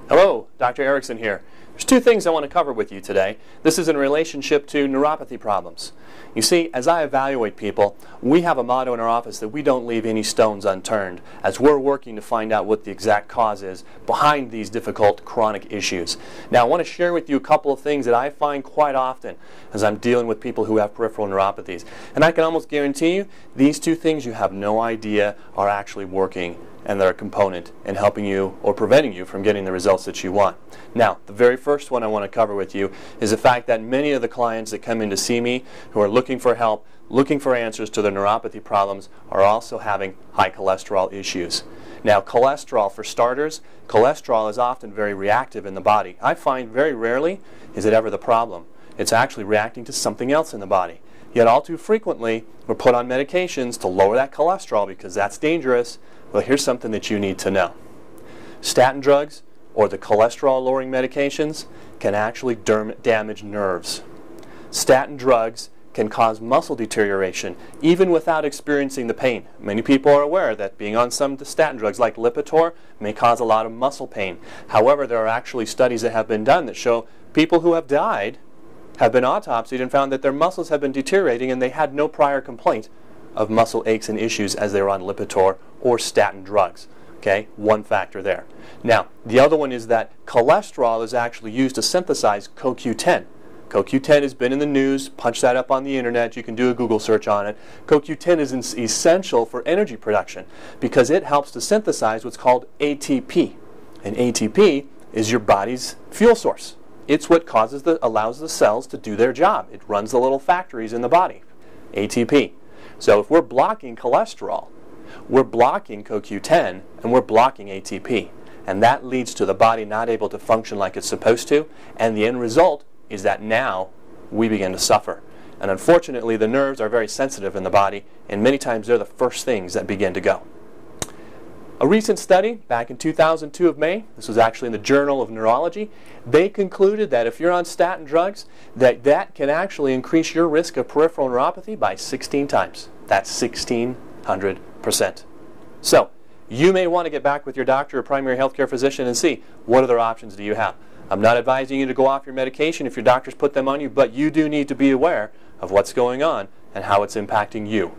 Hello, Dr. Erickson here. There's two things I want to cover with you today. This is in relationship to neuropathy problems. You see, as I evaluate people, we have a motto in our office that we don't leave any stones unturned as we're working to find out what the exact cause is behind these difficult chronic issues. Now, I want to share with you a couple of things that I find quite often as I'm dealing with people who have peripheral neuropathies. And I can almost guarantee you, these two things you have no idea are actually working and they're a component in helping you or preventing you from getting the results that you want. Now, the very first one I want to cover with you is the fact that many of the clients that come in to see me who are looking for help, looking for answers to their neuropathy problems, are also having high cholesterol issues. Now, cholesterol, for starters, cholesterol is often very reactive in the body. I find very rarely is it ever the problem. It's actually reacting to something else in the body. Yet all too frequently, we're put on medications to lower that cholesterol because that's dangerous. Well, here's something that you need to know. Statin drugs, or the cholesterol-lowering medications, can actually damage nerves. Statin drugs can cause muscle deterioration, even without experiencing the pain. Many people are aware that being on some statin drugs like Lipitor may cause a lot of muscle pain. However, there are actually studies that have been done that show people who have died have been autopsied and found that their muscles have been deteriorating and they had no prior complaint of muscle aches and issues as they were on Lipitor or statin drugs. Okay, one factor there. Now, the other one is that cholesterol is actually used to synthesize CoQ10. CoQ10 has been in the news. Punch that up on the internet. You can do a Google search on it. CoQ10 is essential for energy production because it helps to synthesize what's called ATP. And ATP is your body's fuel source. It's what allows the cells to do their job. It runs the little factories in the body. ATP. So if we're blocking cholesterol, we're blocking CoQ10 and we're blocking ATP. And that leads to the body not able to function like it's supposed to. And the end result is that now we begin to suffer. And unfortunately, the nerves are very sensitive in the body, and many times they're the first things that begin to go. A recent study back in 2002 of May, this was actually in the Journal of Neurology, they concluded that if you're on statin drugs, that can actually increase your risk of peripheral neuropathy by 16 times. That's 1,600%. So, you may want to get back with your doctor or primary health care physician and see what other options do you have. I'm not advising you to go off your medication if your doctor's put them on you, but you do need to be aware of what's going on and how it's impacting you.